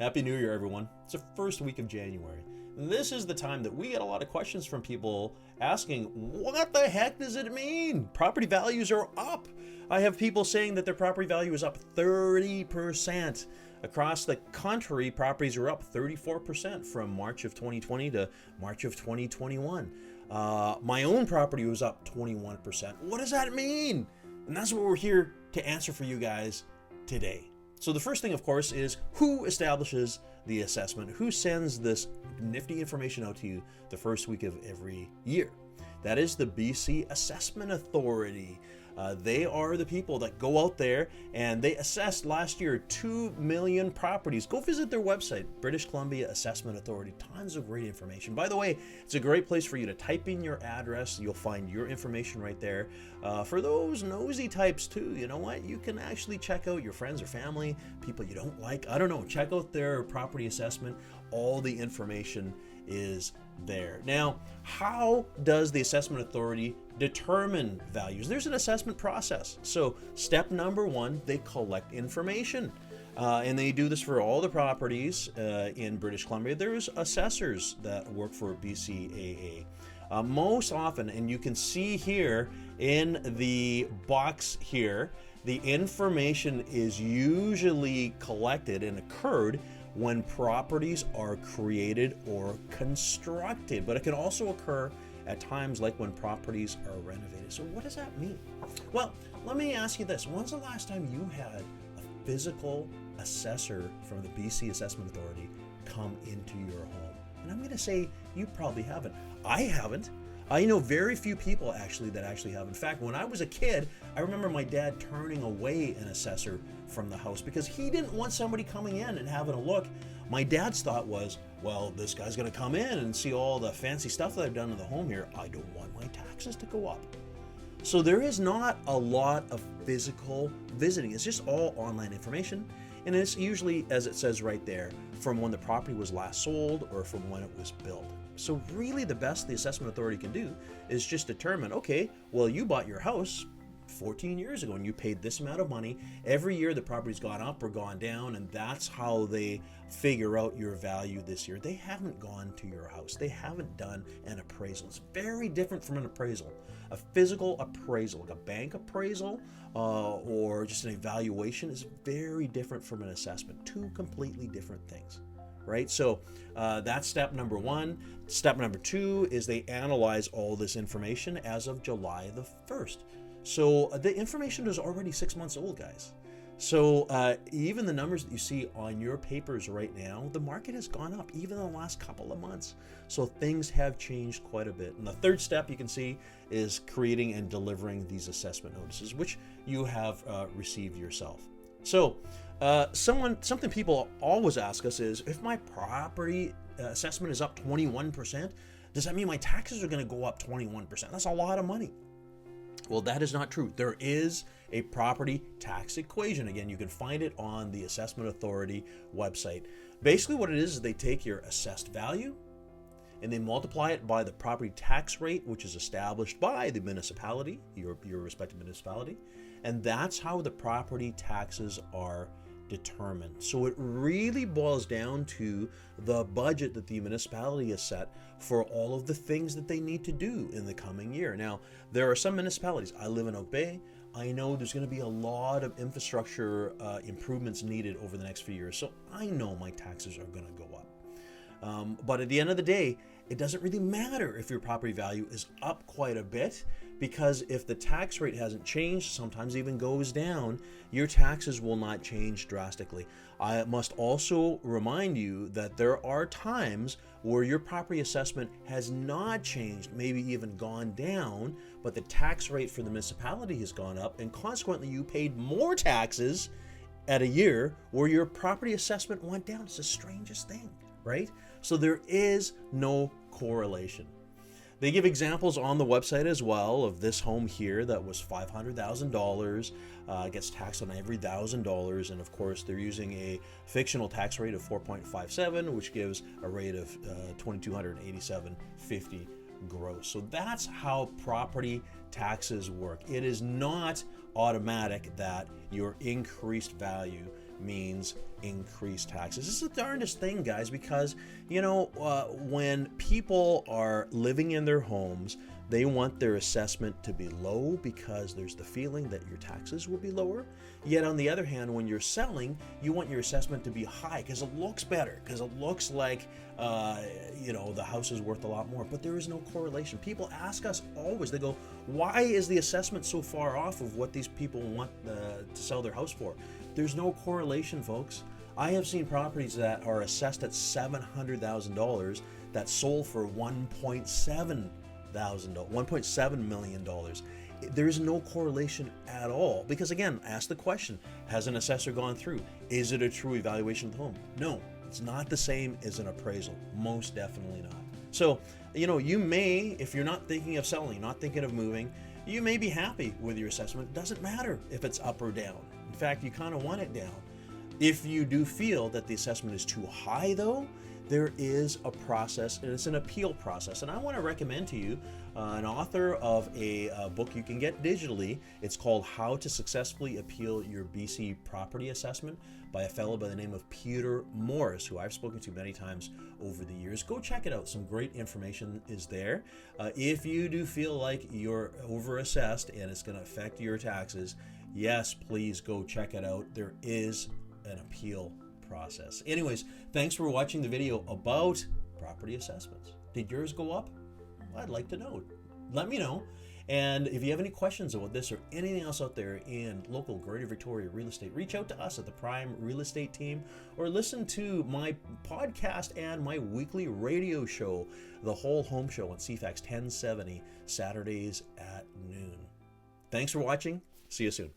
Happy New Year, everyone. It's the first week of January. This is the time that we get a lot of questions from people asking, what the heck does it mean? Property values are up. I have people saying that their property value is up 30%. Across the country, properties are up 34% from March of 2020 to March of 2021. My own property was up 21%. What does that mean? And that's what we're here to answer for you guys today. So the first thing, of course, is who establishes the assessment? Who sends this nifty information out to you the first week of every year? That is the BC Assessment Authority. They are the people that go out there and they assessed last year 2 million properties. Go visit their website, British Columbia Assessment Authority. Tons of great information. By the way, it's a great place for you to type in your address. You'll find your information right there. For those nosy types too, you know what? You can actually check out your friends or family, people you don't like. I don't know. Check out their property assessment. All the information is there. Now, how does the Assessment Authority determine values? There's an assessment process. So step number one, they collect information. And they do this for all the properties in British Columbia. There's assessors that work for BCAA. Most often, and you can see here in the box here, the information is usually collected and occurred when properties are created or constructed, but it can also occur at times like when properties are renovated. So what does that mean? Well, let me ask you this. When's the last time you had a physical assessor from the BC Assessment Authority come into your home? And I'm going to say you probably haven't. I haven't. I know very few people that actually have. In fact, when I was a kid, I remember my dad turning away an assessor from the house because he didn't want somebody coming in and having a look. My dad's thought was, well, this guy's going to come in and see all the fancy stuff that I've done in the home here. I don't want my taxes to go up. So there is not a lot of physical visiting. It's just all online information. And it's usually, as it says right there, from when the property was last sold or from when it was built. So really the best the Assessment Authority can do is just determine, okay, well, you bought your house 14 years ago and you paid this amount of money. Every year the property's gone up or gone down, and that's how they figure out your value this year. They haven't gone to your house. They haven't done an appraisal. It's very different from an appraisal. A physical appraisal, like a bank appraisal or just an evaluation, is very different from an assessment. Two completely different things. Right? So that's step number one. Step number two is they analyze all this information as of July the 1st. So the information is already 6 months old, guys. So even the numbers that you see on your papers right now, the market has gone up even in the last couple of months. So things have changed quite a bit. And the third step you can see is creating and delivering these assessment notices, which you have received yourself. So something people always ask us is, if my property assessment is up 21%, does that mean my taxes are going to go up 21%? That's a lot of money. Well, that is not true. There is a property tax equation. Again, you can find it on the Assessment Authority website. Basically what it is they take your assessed value and they multiply it by the property tax rate, which is established by the municipality, your respective municipality. And that's how the property taxes are determined. So it really boils down to the budget that the municipality has set for all of the things that they need to do in the coming year. Now, there are some municipalities. I live in Oak Bay. I know there's going to be a lot of infrastructure improvements needed over the next few years. So I know my taxes are going to go up. But at the end of the day, it doesn't really matter if your property value is up quite a bit, because if the tax rate hasn't changed, sometimes even goes down, your taxes will not change drastically. I must also remind you that there are times where your property assessment has not changed, maybe even gone down, but the tax rate for the municipality has gone up, and consequently you paid more taxes at a year where your property assessment went down. It's the strangest thing, right? So there is no correlation. They give examples on the website as well of this home here that was $500,000, gets taxed on every $1,000, and of course they're using a fictional tax rate of 4.57, which gives a rate of $2,287.50 gross. So that's how property taxes work. It is not automatic that your increased value means increased taxes. This is the darndest thing, guys, because, you know, when people are living in their homes, they want their assessment to be low because there's the feeling that your taxes will be lower. Yet on the other hand, when you're selling, you want your assessment to be high because it looks better, because it looks like, you know, the house is worth a lot more. But there is no correlation. People ask us always, they go, why is the assessment so far off of what these people want to sell their house for? There's no correlation, folks. I have seen properties that are assessed at $700,000 that sold for $1.7 million. There is no correlation at all. Because again, ask the question, has an assessor gone through? Is it a true evaluation of the home? No, it's not the same as an appraisal. Most definitely not. So, you know, you may, if you're not thinking of selling, not thinking of moving, you may be happy with your assessment. It doesn't matter if it's up or down. In fact, you kind of want it down. If you do feel that the assessment is too high, though, there is a process, and it's an appeal process. And I want to recommend to you an author of a book you can get digitally. It's called How to Successfully Appeal Your BC Property Assessment by a fellow by the name of Peter Morris, who I've spoken to many times over the years. Go check it out. Some great information is there. If you do feel like you're overassessed and it's going to affect your taxes, yes, please go check it out. There is an appeal process. Anyways, thanks for watching the video about property assessments. Did yours go up? I'd like to know. Let me know. And if you have any questions about this or anything else out there in local Greater Victoria real estate, reach out to us at the Prime Real Estate Team, or listen to my podcast and my weekly radio show, The Whole Home Show, on CFAX 1070, Saturdays at noon. Thanks for watching. See you soon.